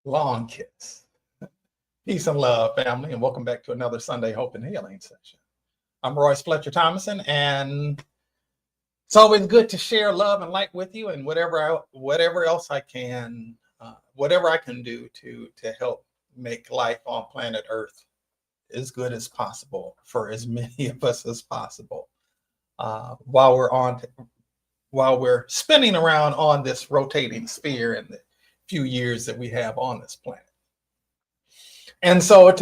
Long kiss. Peace and love, family, and welcome back to another Sunday Hope and Healing session. I'm Royce Fletcher Thomason, and it's always good to share love and light with you, and whatever else I can, whatever I can do to help make life on planet Earth as good as possible for as many of us as possible. While we're spinning around on this rotating sphere in the few years that we have on this planet. And so what's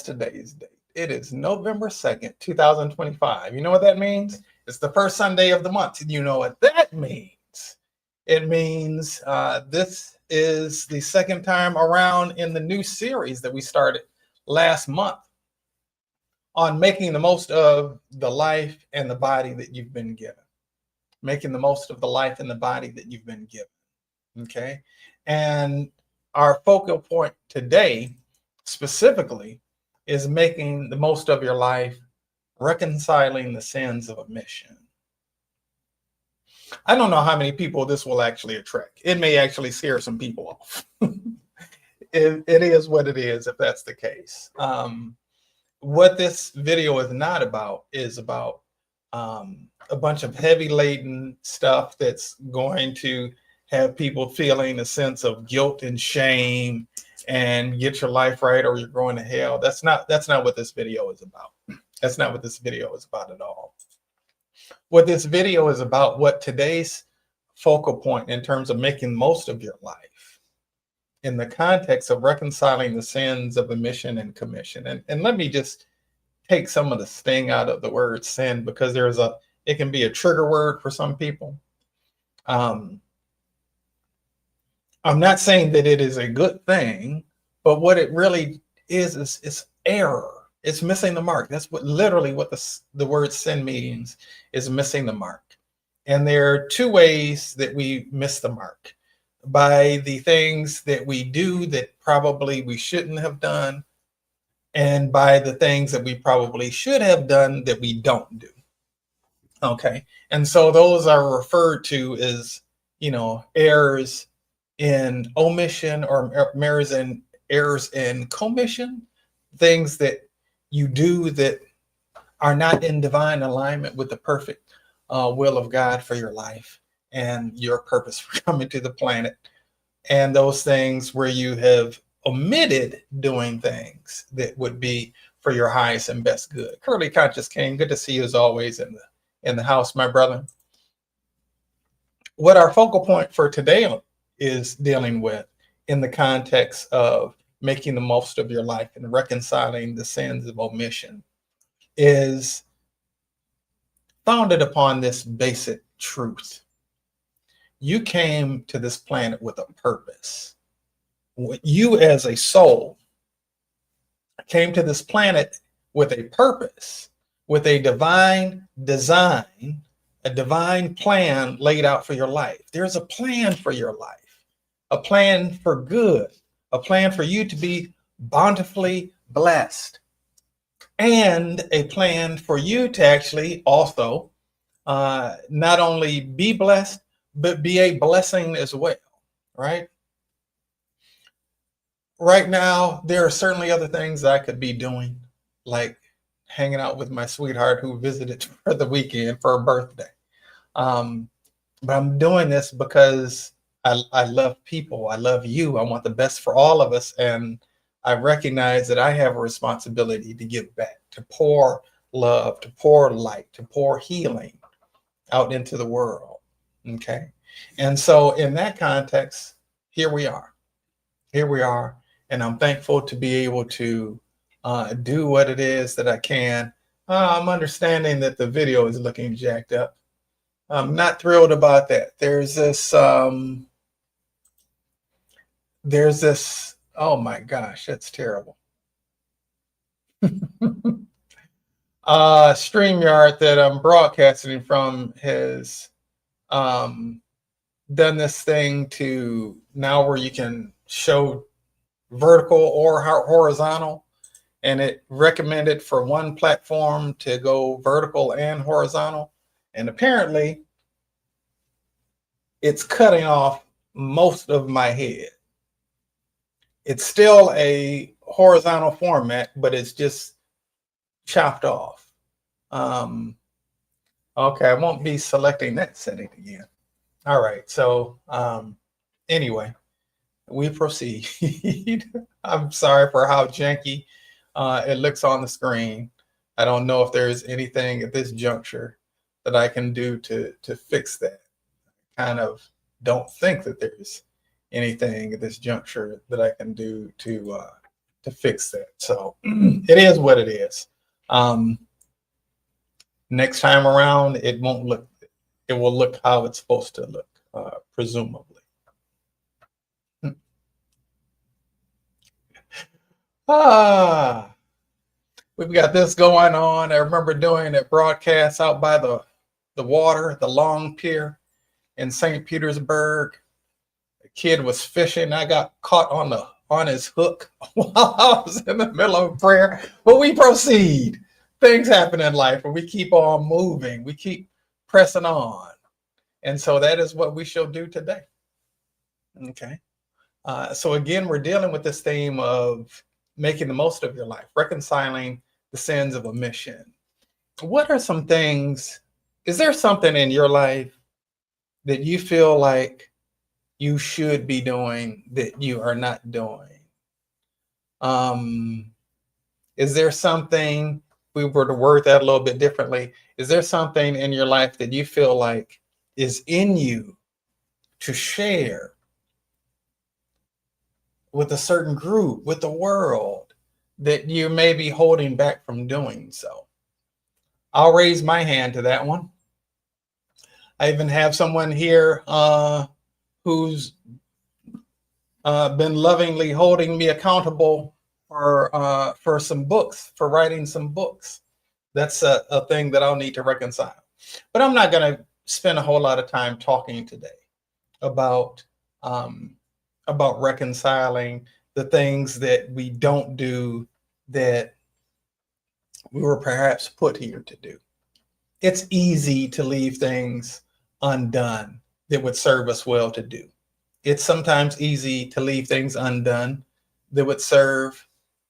today's date? It is November 2nd, 2025. You know what that means? It's the first Sunday of the month. And you know what that means? It means this is the second time around in the new series that we started last month on making the most of the life and the body that you've been given. Making the most of the life and the body that you've been given. Okay? And our focal point today specifically is making the most of your life, reconciling the sins of omission. I don't know how many people this will actually attract. It may actually scare some people off. It is what it is if that's the case. What this video is not about is about a bunch of heavy laden stuff that's going to have people feeling a sense of guilt and shame and get your life right or you're going to hell. That's not what this video is about. That's not what this video is about at all. What this video is about, what today's focal point in terms of making most of your life in the context of reconciling the sins of omission and commission. And let me just take some of the sting out of the word sin, because it can be a trigger word for some people. I'm not saying that it is a good thing, but what it really is error. It's missing the mark. That's literally what the word sin means, is missing the mark. And there are two ways that we miss the mark: by the things that we do that probably we shouldn't have done, and by the things that we probably should have done that we don't do. Okay. And so those are referred to as, errors in omission or errors in commission, things that you do that are not in divine alignment with the perfect will of God for your life and your purpose for coming to the planet. And those things where you have omitted doing things that would be for your highest and best good. Curly Conscious King, good to see you as always in the house, my brother. What our focal point for today is dealing with in the context of making the most of your life and reconciling the sins of omission is founded upon this basic truth. You came to this planet with a purpose. You as a soul came to this planet with a purpose, with a divine design, a divine plan laid out for your life. There's a plan for your life, a plan for good, a plan for you to be bountifully blessed, and a plan for you to actually also not only be blessed, but be a blessing as well, right? Right now, there are certainly other things I could be doing, like hanging out with my sweetheart who visited for the weekend for her birthday. But I'm doing this because I love people. I love you. I want the best for all of us. And I recognize that I have a responsibility to give back, to pour love, to pour light, to pour healing out into the world. Okay. And so in that context, here we are. Here we are. And I'm thankful to be able to do what it is that I can. I'm understanding that the video is looking jacked up. I'm not thrilled about that. There's this, oh my gosh, that's terrible. StreamYard that I'm broadcasting from has done this thing to now where you can show vertical or horizontal, and it recommended for one platform to go vertical and horizontal. And apparently it's cutting off most of my head. It's still a horizontal format, but it's just chopped off. Okay, I won't be selecting that setting again. All right, so anyway, we proceed. I'm sorry for how janky it looks on the screen. I don't know if there's anything at this juncture that I can do to fix that. Kind of don't think that there's anything at this juncture that I can do to fix that. So it is what it is. Next time around, it won't look. It will look how it's supposed to look, presumably. We've got this going on. I remember doing a broadcast out by the water, the Long Pier in St. Petersburg. The kid was fishing. I got caught on his hook while I was in the middle of prayer. But we proceed. Things happen in life, and we keep on moving. We keep pressing on. And so that is what we shall do today. Okay. So again, we're dealing with this theme of making the most of your life, reconciling the sins of omission. What are some things? Is there something in your life that you feel like you should be doing that you are not doing? Is there something, if we were to word that a little bit differently, is there something in your life that you feel like is in you to share with a certain group, with the world, that you may be holding back from doing so? I'll raise my hand to that one. I even have someone here who's been lovingly holding me accountable for some books, for writing some books. That's a thing that I'll need to reconcile. But I'm not going to spend a whole lot of time talking today about reconciling the things that we don't do that we were perhaps put here to do. It's easy to leave things undone that would serve us well to do. It's sometimes easy to leave things undone that would serve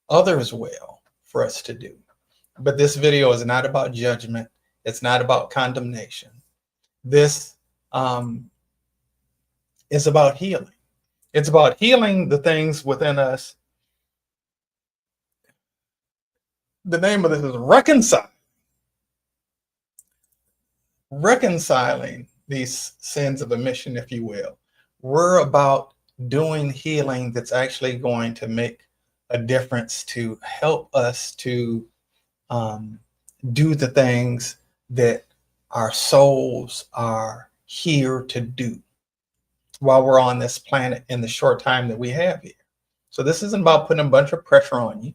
others well for us to do. But this video is not about judgment. It's not about condemnation. This is about healing. It's about healing the things within us. The name of this is reconciling these sins of omission, if you will. We're about doing healing that's actually going to make a difference, to help us to do the things that our souls are here to do while we're on this planet in the short time that we have here. So this isn't about putting a bunch of pressure on you.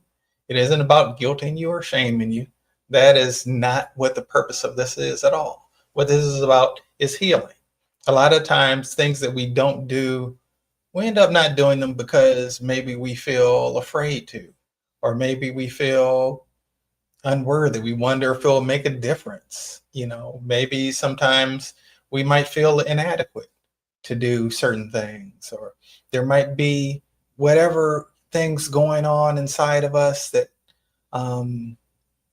It isn't about guilting you or shaming you. That is not what the purpose of this is at all. What this is about is healing. A lot of times things that we don't do, we end up not doing them because maybe we feel afraid to, or maybe we feel unworthy. We wonder if it'll make a difference. You know, maybe sometimes we might feel inadequate to do certain things, or there might be whatever things going on inside of us that,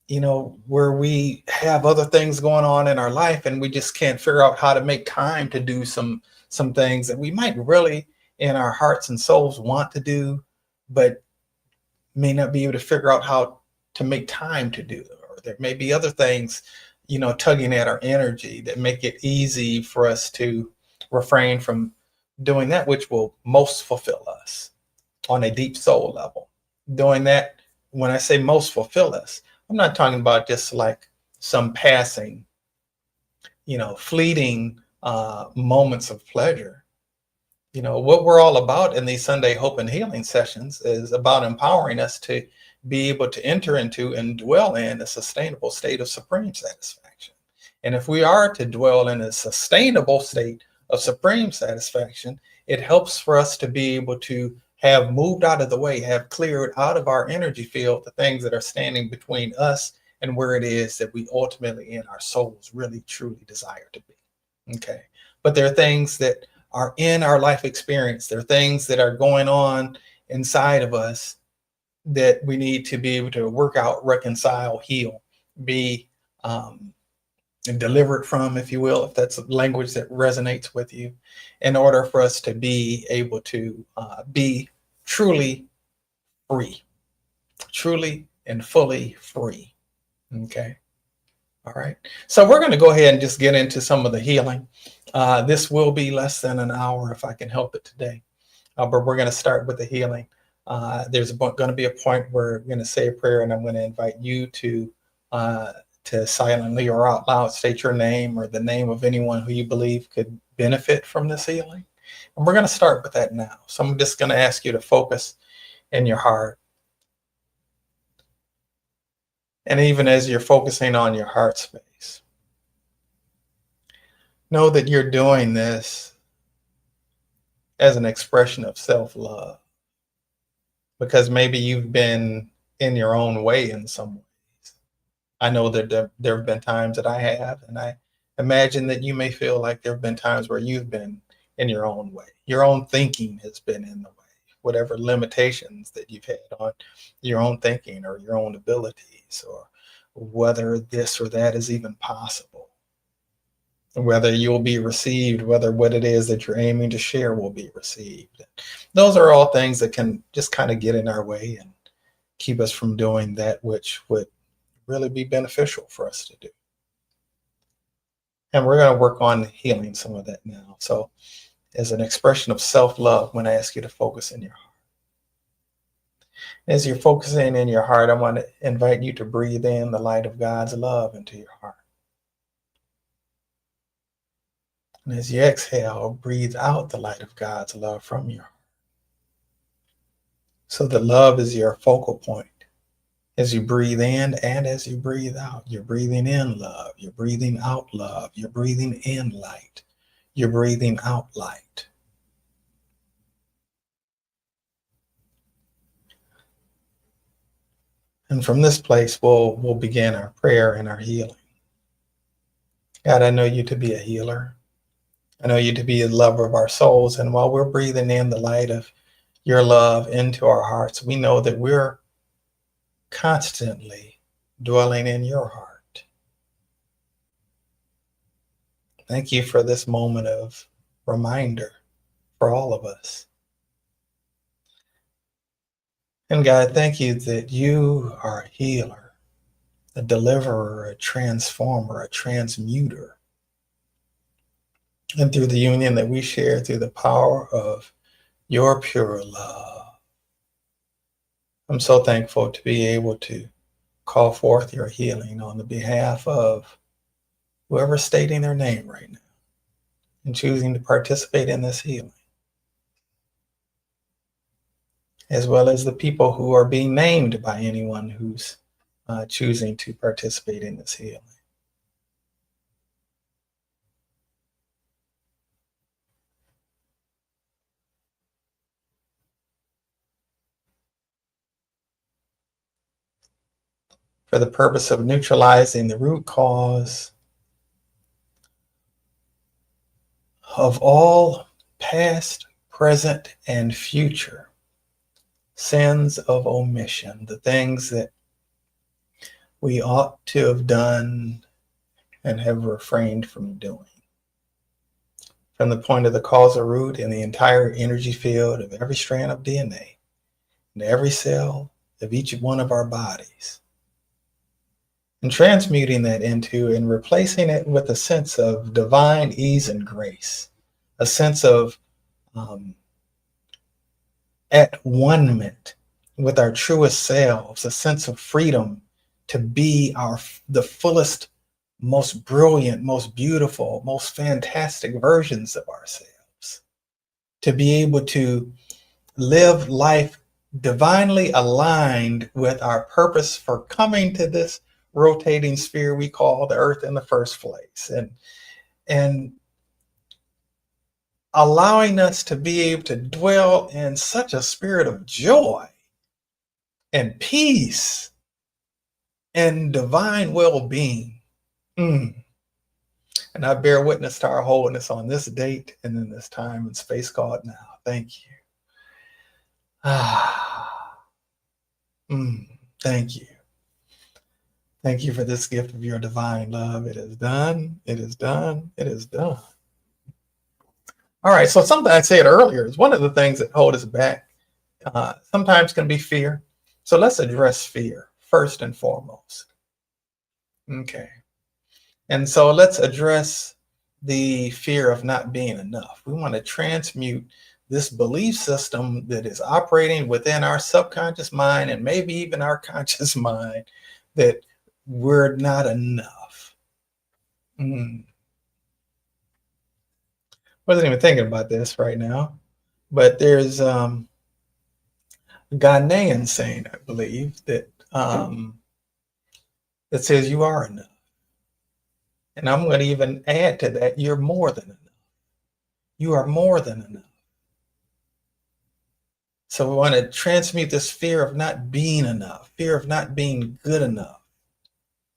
you know, where we have other things going on in our life and we just can't figure out how to make time to do some things that we might really in our hearts and souls want to do, but may not be able to figure out how to make time to do them. Or there may be other things, you know, tugging at our energy that make it easy for us to refrain from doing that which will most fulfill us on a deep soul level. Doing that, when I say most fulfill us, I'm not talking about just like some passing, you know, fleeting moments of pleasure. You know, what we're all about in these Sunday Hope and Healing sessions is about empowering us to be able to enter into and dwell in a sustainable state of supreme satisfaction. And if we are to dwell in a sustainable state of supreme satisfaction, it helps for us to be able to have moved out of the way, have cleared out of our energy field the things that are standing between us and where it is that we ultimately in our souls really truly desire to be. Okay. But there are things that are in our life experience. There are things that are going on inside of us that we need to be able to work out, reconcile, heal, be delivered from, if you will, if that's a language that resonates with you, in order for us to be able to be truly free, truly and fully free. Okay. All right. So we're going to go ahead and just get into some of the healing. This will be less than an hour if I can help it today. But we're going to start with the healing. There's going to be a point where we're going to say a prayer, and I'm going to invite you to silently or out loud state your name or the name of anyone who you believe could benefit from this healing. And we're going to start with that now. So I'm just going to ask you to focus in your heart. And even as you're focusing on your heart space, know that you're doing this as an expression of self-love, because maybe you've been in your own way in some ways. I know that there have been times that I have, and I imagine that you may feel like there have been times where you've been in your own way. Your own thinking has been in the way, whatever limitations that you've had on your own thinking or your own abilities, or whether this or that is even possible, whether you'll be received, whether what it is that you're aiming to share will be received. Those are all things that can just kind of get in our way and keep us from doing that which would really be beneficial for us to do. And we're going to work on healing some of that now. So as an expression of self-love, when I ask you to focus in your heart. As you're focusing in your heart, I want to invite you to breathe in the light of God's love into your heart. And as you exhale, breathe out the light of God's love from your heart. So that love is your focal point. As you breathe in and as you breathe out, you're breathing in love, you're breathing out love, you're breathing in light, you're breathing out light. And from this place, we'll begin our prayer and our healing. God, I know you to be a healer. I know you to be a lover of our souls. And while we're breathing in the light of your love into our hearts, we know that we're constantly dwelling in your heart. Thank you for this moment of reminder for all of us. And God, thank you that you are a healer, a deliverer, a transformer, a transmuter. And through the union that we share through the power of your pure love, I'm so thankful to be able to call forth your healing on the behalf of whoever's stating their name right now and choosing to participate in this healing, as well as the people who are being named by anyone who's choosing to participate in this healing. For the purpose of neutralizing the root cause of all past, present, and future sins of omission, the things that we ought to have done and have refrained from doing. From the point of the causal root in the entire energy field of every strand of DNA, in every cell of each one of our bodies, and transmuting that into and replacing it with a sense of divine ease and grace, a sense of at one-ment with our truest selves, a sense of freedom to be the fullest, most brilliant, most beautiful, most fantastic versions of ourselves, to be able to live life divinely aligned with our purpose for coming to this rotating sphere we call the earth in the first place, and allowing us to be able to dwell in such a spirit of joy and peace and divine well-being. And I bear witness to our wholeness on this date and in this time and space called now. Thank you. Ah, thank you. Thank you for this gift of your divine love. It is done. It is done. It is done. All right. So something I said earlier is one of the things that hold us back sometimes can be fear. So let's address fear first and foremost. Okay. And so let's address the fear of not being enough. We want to transmute this belief system that is operating within our subconscious mind and maybe even our conscious mind that we're not enough. Wasn't even thinking about this right now, but there's a Ghanaian saying, I believe, that that says you are enough. And I'm going to even add to that, you're more than enough. You are more than enough. So we want to transmute this fear of not being enough, fear of not being good enough.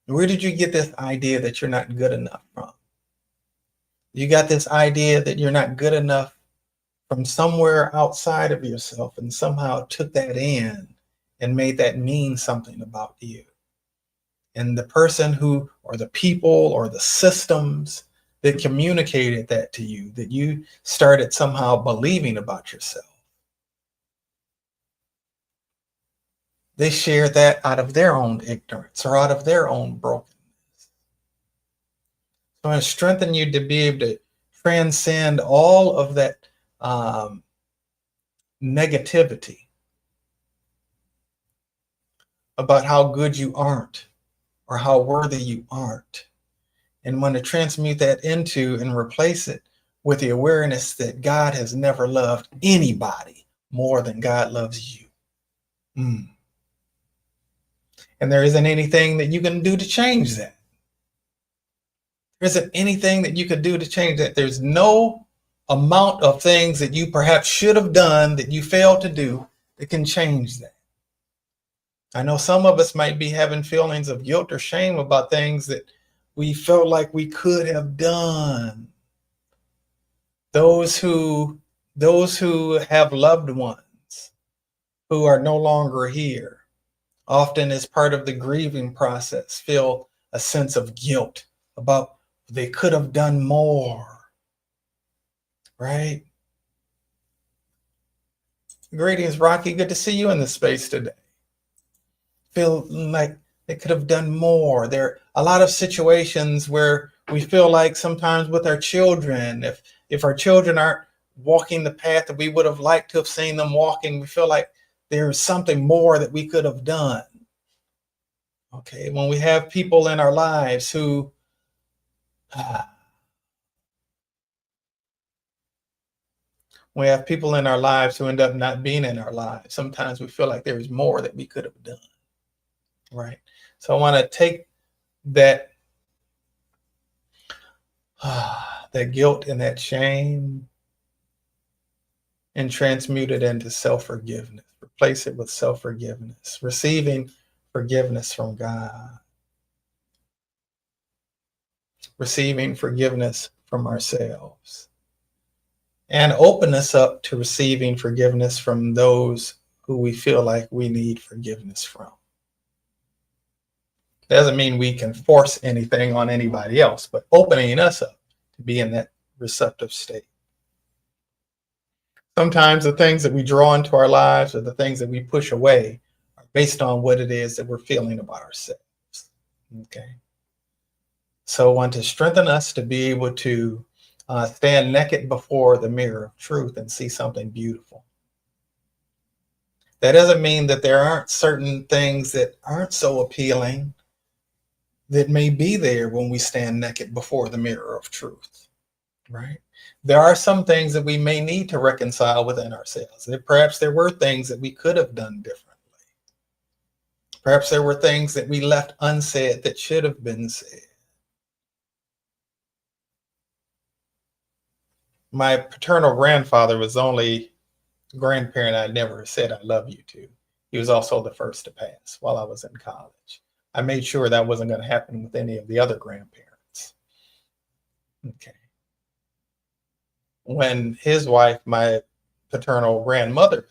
Where did you get this idea that you're not good enough from? You got this idea that you're not good enough from somewhere outside of yourself and somehow took that in and made that mean something about you. And the person who, or the people, or the systems that communicated that to you, that you started somehow believing about yourself, they shared that out of their own ignorance or out of their own brokenness. So I strengthen you to be able to transcend all of that negativity about how good you aren't or how worthy you aren't, and want to transmute that into and replace it with the awareness that God has never loved anybody more than God loves you. And there isn't anything that you can do to change that. There isn't anything that you could do to change that. There's no amount of things that you perhaps should have done that you failed to do that can change that. I know some of us might be having feelings of guilt or shame about things that we felt like we could have done. Those who have loved ones who are no longer here, often as part of the grieving process, feel a sense of guilt about they could have done more, right? Greetings, Rocky. Good to see you in the space today. Feel like they could have done more. There are a lot of situations where we feel like sometimes with our children, if our children aren't walking the path that we would have liked to have seen them walking, we feel like there's something more that we could have done. Okay, when we have people in our lives who we have people in our lives who end up not being in our lives, sometimes we feel like there is more that we could have done. Right. So I want to take that that guilt and that shame and transmute it into self-forgiveness. Replace it with self-forgiveness, receiving forgiveness from God, receiving forgiveness from ourselves, and open us up to receiving forgiveness from those who we feel like we need forgiveness from. Doesn't mean we can force anything on anybody else, but opening us up to be in that receptive state. Sometimes the things that we draw into our lives or the things that we push away are based on what it is that we're feeling about ourselves. Okay. So I want to strengthen us to be able to stand naked before the mirror of truth and see something beautiful. That doesn't mean that there aren't certain things that aren't so appealing that may be there when we stand naked before the mirror of truth, right? There are some things that we may need to reconcile within ourselves. That perhaps there were things that we could have done differently. Perhaps there were things that we left unsaid that should have been said. My paternal grandfather was the only grandparent I never said I love you to. He was also the first to pass while I was in college. I made sure that wasn't going to happen with any of the other grandparents. Okay. When his wife, my paternal grandmother,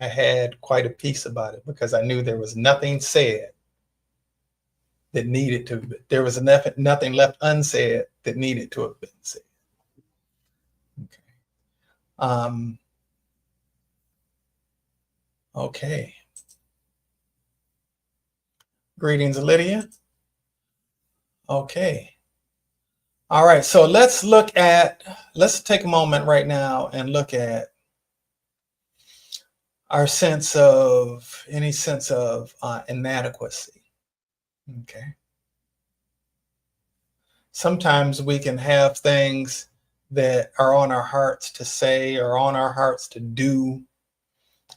I had quite a peace about it because I knew there was nothing said that needed to be, there was nothing left unsaid that needed to have been said. Okay. Okay. Greetings, Lydia. Okay. All right. So let's take a moment right now and look at our any sense of inadequacy. Okay. Sometimes we can have things that are on our hearts to say or on our hearts to do,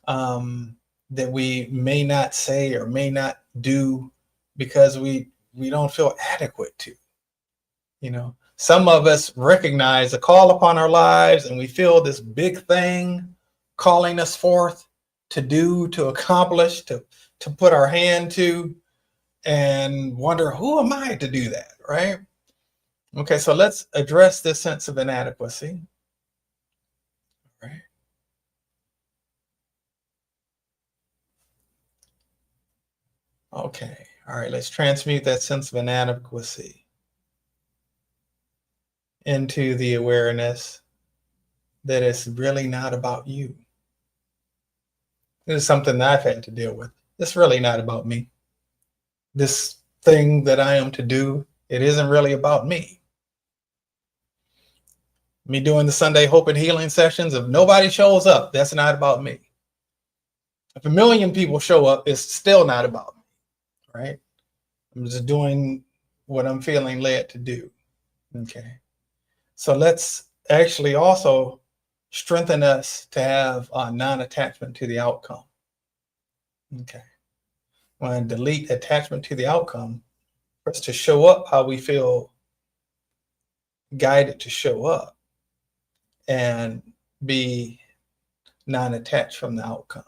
that we may not say or may not do because we don't feel adequate to. Some of us recognize a call upon our lives and we feel this big thing calling us forth to do, to accomplish, to put our hand to, and wonder, who am I to do that, right? Okay, so let's address this sense of inadequacy. Right. Okay, all right, let's transmute that sense of inadequacy into the awareness that it's really not about you. This is something that I've had to deal with. It's really not about me. This thing that I am to do, it isn't really about me. Me doing the Sunday Hope and Healing sessions, if nobody shows up, that's not about me. If 1 million people show up, it's still not about me, right? I'm just doing what I'm feeling led to do. Okay. So let's actually also strengthen us to have non-attachment to the outcome. Okay. When delete attachment to the outcome, for us to show up how we feel guided to show up and be non-attached from the outcome.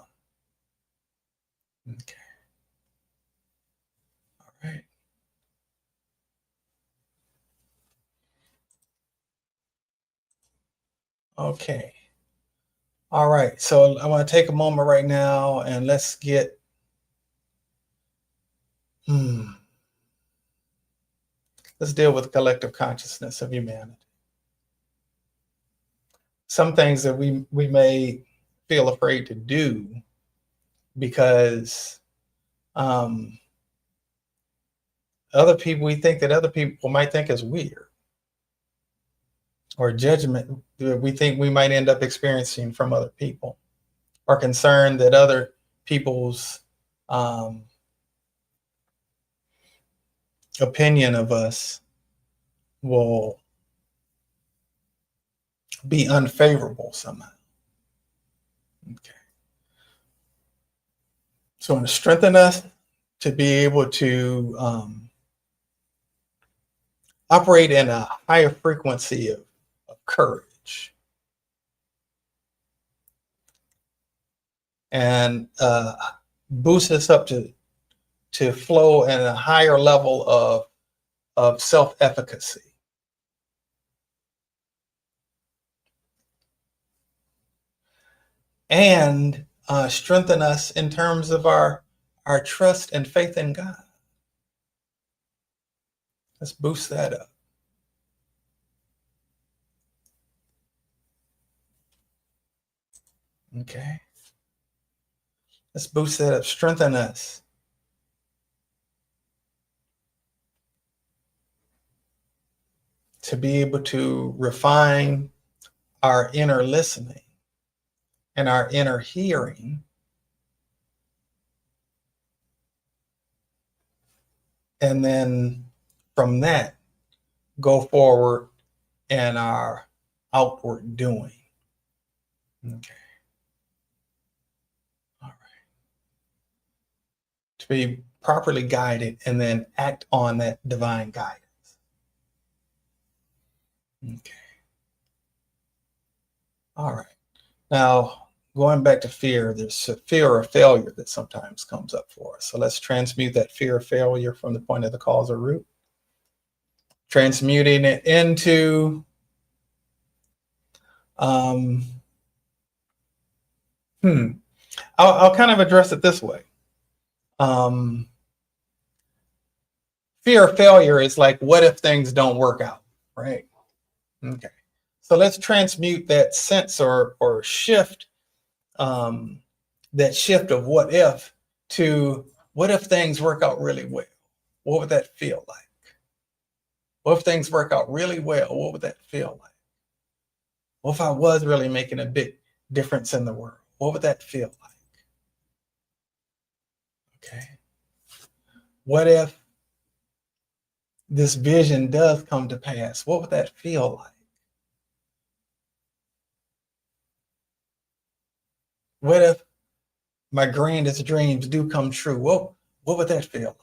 Okay. All right. Okay. All right. So I want to take a moment right now and let's get let's deal with the collective consciousness of humanity. Some things that we may feel afraid to do because we think that other people might think is weird, or judgment that we think we might end up experiencing from other people, or concern that other people's opinion of us will be unfavorable somehow. Okay. So I want to strengthen us to be able to operate in a higher frequency of courage and boost us up to flow at a higher level of self-efficacy. And strengthen us in terms of our trust and faith in God. Let's boost that up. Okay. Let's boost that up, strengthen us. To be able to refine our inner listening and our inner hearing, and then from that go forward in our outward doing. Okay. All right. To be properly guided and then act on that divine guidance. Okay. All right. Now, going back to fear, there's a fear of failure that sometimes comes up for us. So let's transmute that fear of failure from the point of the cause or root, transmuting it into I'll kind of address it this way. Fear of failure is like, what if things don't work out, right? Okay. So let's transmute that sense or shift, that shift of what if to what if things work out really well? What would that feel like? What if things work out really well? What would that feel like? What if I was really making a big difference in the world? What would that feel like? Okay. What if this vision does come to pass? What would that feel like? What if my grandest dreams do come true? What would that feel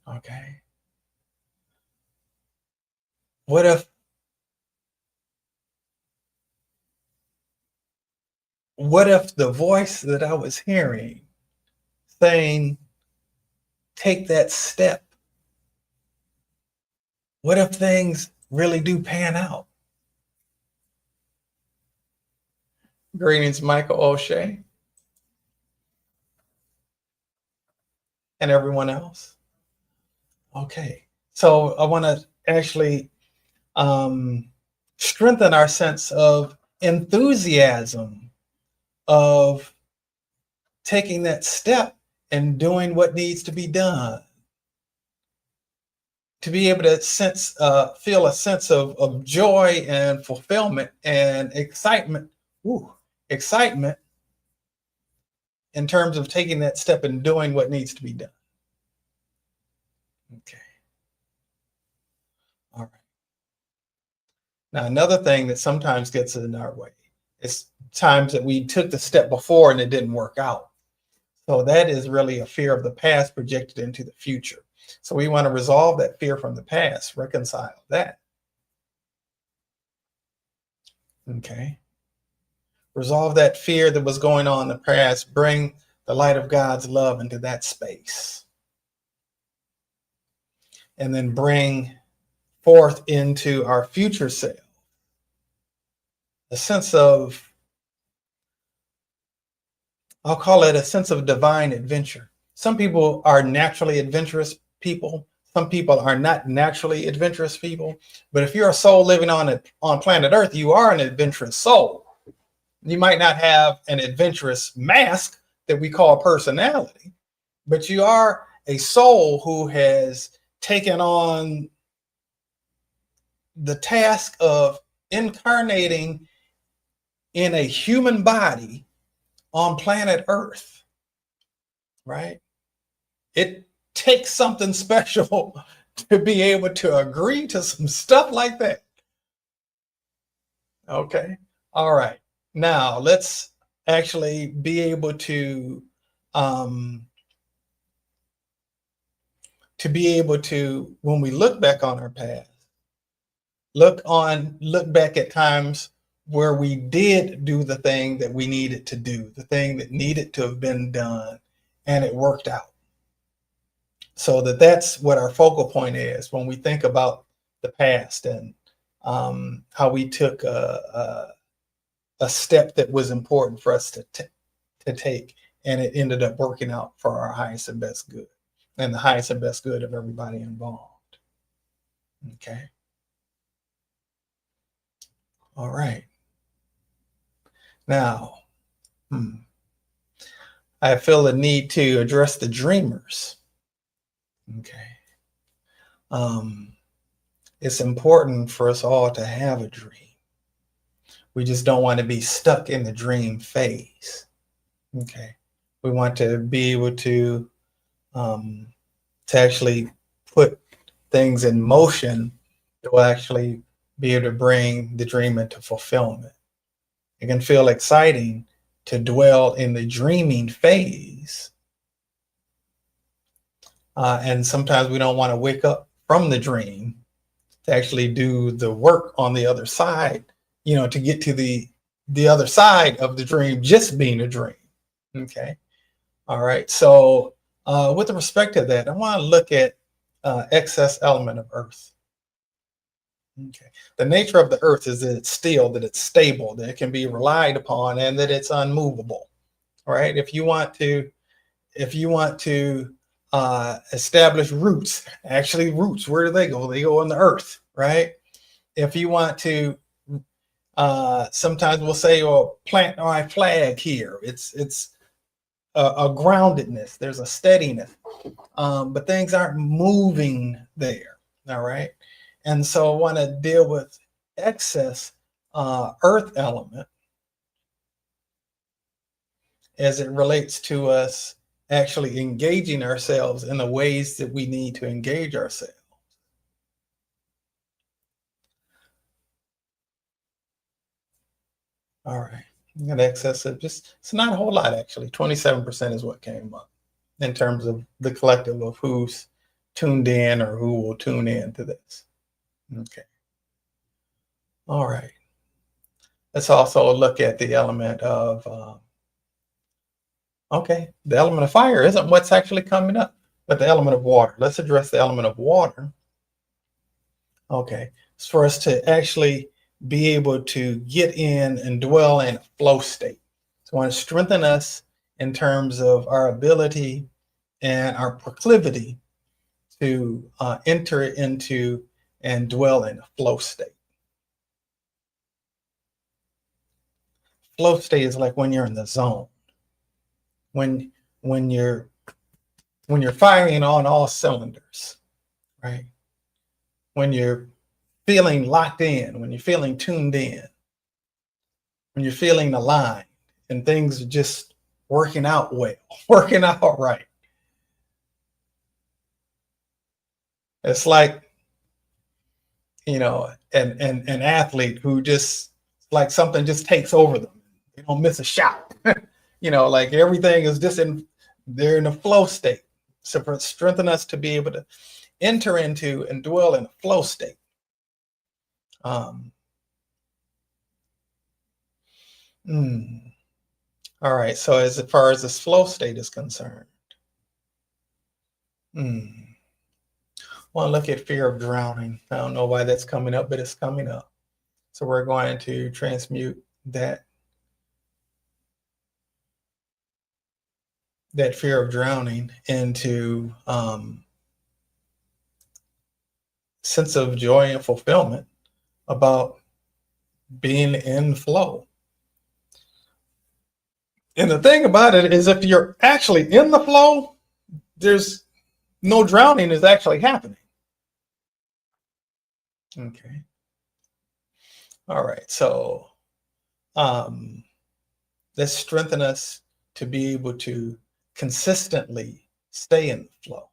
like? Okay. What if the voice that I was hearing saying, take that step? What if things really do pan out? Greetings, Michael O'Shea, and everyone else. Okay, so I want to actually strengthen our sense of enthusiasm of taking that step and doing what needs to be done. To be able to feel a sense of joy and fulfillment and excitement. Excitement in terms of taking that step and doing what needs to be done. Okay. All right. Now, another thing that sometimes gets in our way is times that we took the step before and it didn't work out. So that is really a fear of the past projected into the future. So we want to resolve that fear from the past, reconcile that. Okay. Resolve that fear that was going on in the past, bring the light of God's love into that space. And then bring forth into our future self a sense of, I'll call it a sense of divine adventure. Some people are naturally adventurous people. Some people are not naturally adventurous people. But if you're a soul living on planet Earth, you are an adventurous soul. You might not have an adventurous mask that we call personality, but you are a soul who has taken on the task of incarnating in a human body on planet Earth, right? It takes something special to be able to agree to some stuff like that. Okay. All right. Now let's actually be able to when we look back on our past, look back at times where we did do the thing that we needed to do, the thing that needed to have been done, and it worked out. So that's what our focal point is when we think about the past and how we took a step that was important for us to take, and it ended up working out for our highest and best good, and the highest and best good of everybody involved. Okay. All right. Now, I feel the need to address the dreamers. Okay. It's important for us all to have a dream. We just don't want to be stuck in the dream phase. Okay. We want to be able to actually put things in motion that will actually be able to bring the dream into fulfillment. It can feel exciting to dwell in the dreaming phase. And sometimes we don't want to wake up from the dream to actually do the work on the other side, to get to the other side of the dream just being a dream. Okay. All right. So with respect to that, I want to look at excess element of earth. Okay. The nature of the earth is that it's still, that it's stable, that it can be relied upon, and that it's unmovable. Right? If you want to establish roots, actually roots, where do they go? They go in the earth, right? If you want to, sometimes we'll say, "Oh, plant my flag here." It's a groundedness. There's a steadiness, but things aren't moving there. All right, and so I want to deal with excess earth element as it relates to us actually engaging ourselves in the ways that we need to engage ourselves. All right. Got excess of just, it's not a whole lot actually. 27% is what came up in terms of the collective of who's tuned in or who will tune in to this. Okay. All right. Let's also look at the element of, okay, the element of fire isn't what's actually coming up, but the element of water. Let's address the element of water. Okay. It's for us to actually be able to get in and dwell in a flow state. So I want to strengthen us in terms of our ability and our proclivity to enter into and dwell in a flow state. Flow state is like when you're in the zone, when when you're firing on all cylinders, right? When you're feeling locked in, when you're feeling tuned in, when you're feeling aligned, and things are just working out well, working out right. It's like, an athlete who just, like, something just takes over them. They don't miss a shot. Like everything is just they're in a flow state. So for strengthen us to be able to enter into and dwell in a flow state. Um, All right. So as far as this flow state is concerned, want to look at fear of drowning. I don't know why that's coming up, but it's coming up. So we're going to transmute that fear of drowning into sense of joy and fulfillment about being in flow. And the thing about it is, if you're actually in the flow, there's no drowning is actually happening. Okay. All right. So let's strengthen us to be able to consistently stay in the flow.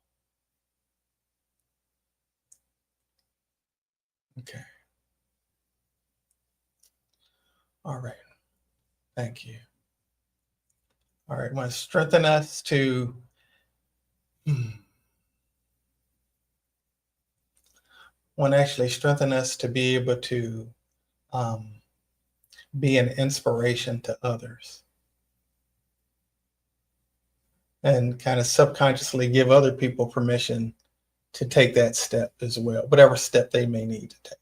Okay. All right. Thank you. All right. Want to strengthen us to want to actually strengthen us to be able to be an inspiration to others, and kind of subconsciously give other people permission to take that step as well, whatever step they may need to take,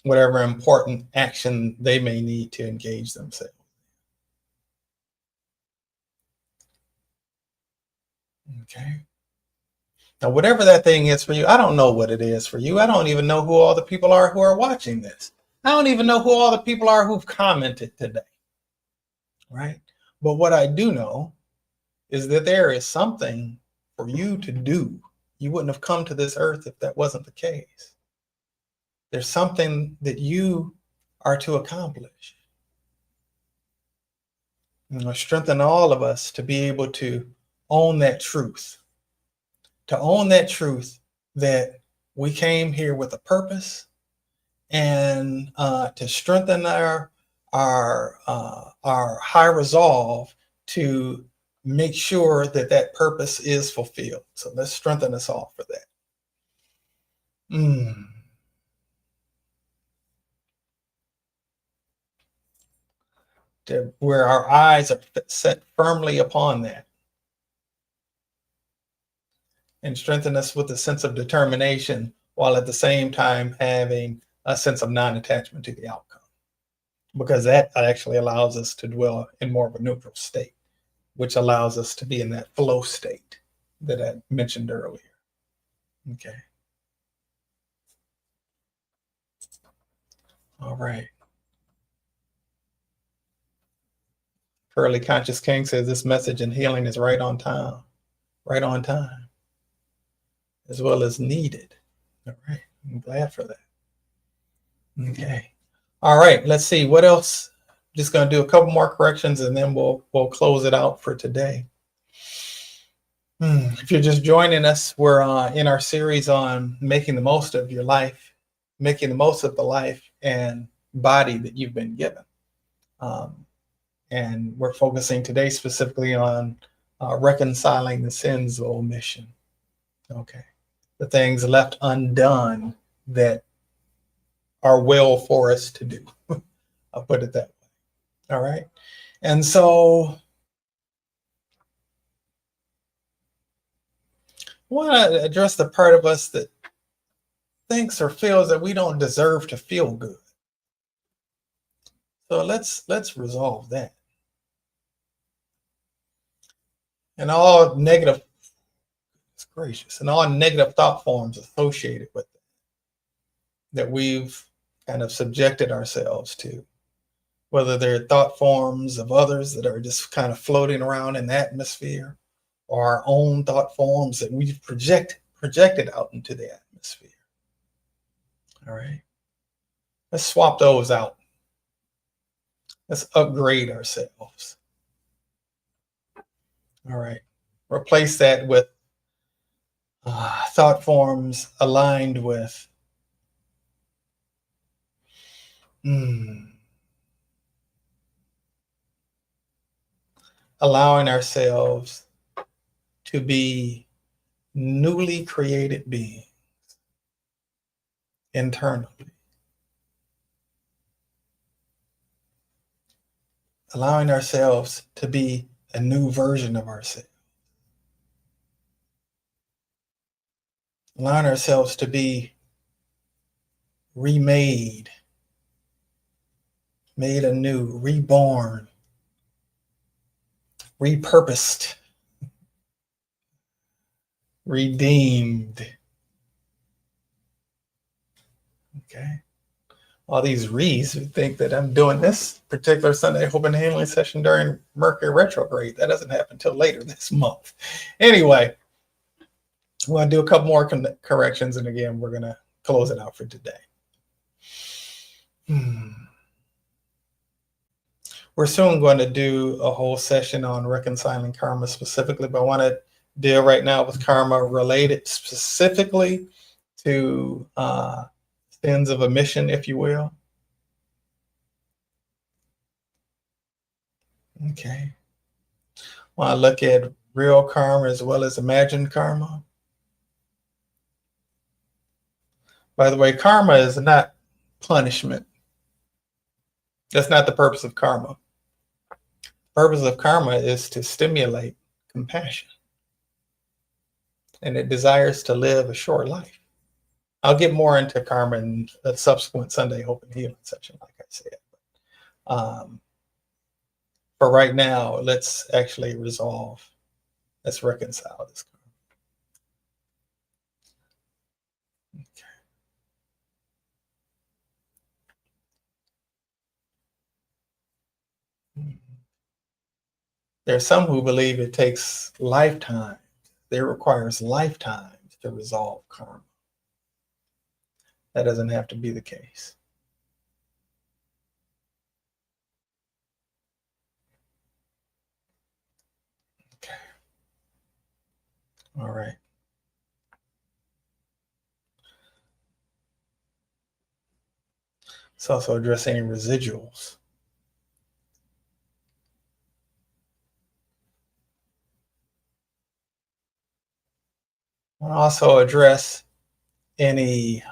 whatever important action they may need to engage themselves. Okay. Now, whatever that thing is for you, I don't know what it is for you. I don't even know who all the people are who are watching this. I don't even know who all the people are who've commented today. Right. But what I do know is that there is something for you to do. You wouldn't have come to this earth if that wasn't the case. There's something that you are to accomplish. Strengthen all of us to be able to own that truth, that we came here with a purpose, and to strengthen our high resolve to make sure that that purpose is fulfilled. So let's strengthen us all for that. Where our eyes are set firmly upon that, and strengthen us with a sense of determination while at the same time having a sense of non-attachment to the outcome, because that actually allows us to dwell in more of a neutral state, which allows us to be in that flow state that I mentioned earlier. Okay. All right. Early Conscious King says this message and healing is right on time, as well as needed. All right. I'm glad for that. Okay. All right. Let's see what else. Just going to do a couple more corrections and then we'll close it out for today. If you're just joining us, we're in our series on making the most of your life, making the most of the life and body that you've been given. And we're focusing today specifically on reconciling the sins of omission. Okay. The things left undone that are well for us to do. I'll put it that way. All right. And so I want to address the part of us that thinks or feels that we don't deserve to feel good. So let's resolve that. And all negative, it's gracious, and all negative thought forms associated with it that we've kind of subjected ourselves to, whether they're thought forms of others that are just kind of floating around in the atmosphere, or our own thought forms that we've projected out into the atmosphere. All right. Let's swap those out. Let's upgrade ourselves. All right. Replace that with thought forms aligned with allowing ourselves to be newly created beings internally. Allowing ourselves to be a new version of ourselves. Allowing ourselves to be remade, made anew, reborn, repurposed, redeemed. Okay. All these re's who think that I'm doing this particular Sunday Hope and Healing session during Mercury retrograde. That doesn't happen until later this month. Anyway, we're going to do a couple more corrections, and again, we're going to close it out for today. We're soon going to do a whole session on reconciling karma specifically, but I want to deal right now with karma related specifically to sins of omission, if you will. Okay. Want to look at real karma as well as imagined karma. By the way, karma is not punishment. That's not the purpose of karma. The purpose of karma is to stimulate compassion. And it desires to live a short life. I'll get more into karma in a subsequent Sunday Hope and Healing session, like I said. For right now, let's actually resolve. Let's reconcile this karma. Okay. There are some who believe it takes lifetimes. It requires lifetimes to resolve karma. That doesn't have to be the case. Okay. All right. It's also addressing any residuals. I'll also address any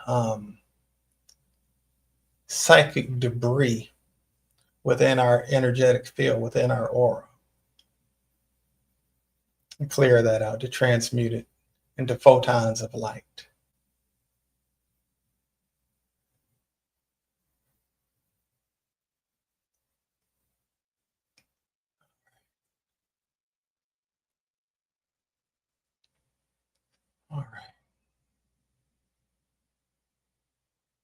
psychic debris within our energetic field, within our aura. And clear that out to transmute it into photons of light.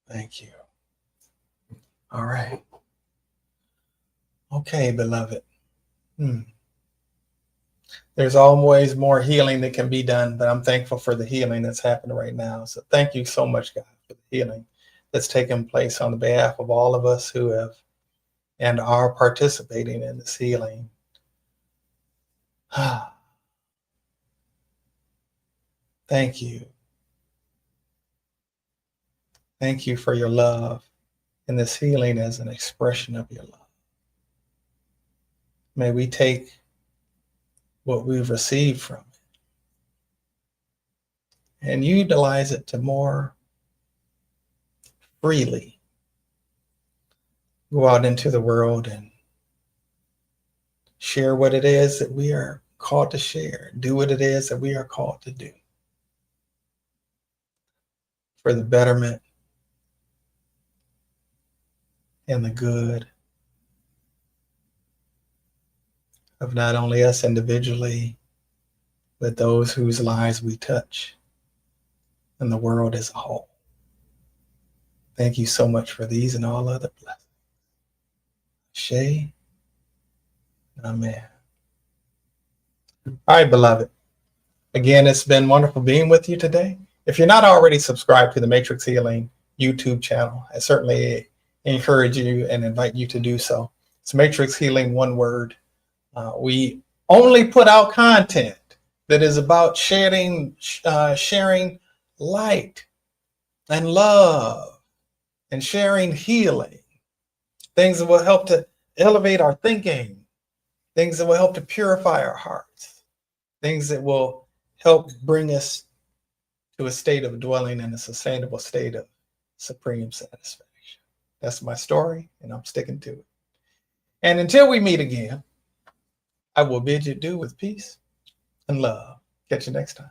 Thank you. All right. Okay, beloved. There's always more healing that can be done, but I'm thankful for the healing that's happening right now. So thank you so much, God, for the healing that's taken place on the behalf of all of us who have and are participating in this healing. Thank you. Thank you for your love and this healing as an expression of your love. May we take what we've received from it and utilize it to more freely go out into the world and share what it is that we are called to share, do what it is that we are called to do for the betterment and the good of not only us individually, but those whose lives we touch and the world as a whole. Thank you so much for these and all other blessings. Shay, amen. All right, beloved. Again, it's been wonderful being with you today. If you're not already subscribed to the Matrix Healing YouTube channel, I certainly encourage you and invite you to do so. It's Matrix Healing, one word. We only put out content that is about sharing light and love and sharing healing, things that will help to elevate our thinking, things that will help to purify our hearts, things that will help bring us to a state of dwelling in a sustainable state of supreme satisfaction. That's my story, and I'm sticking to it. And until we meet again, I will bid you adieu with peace and love. Catch you next time.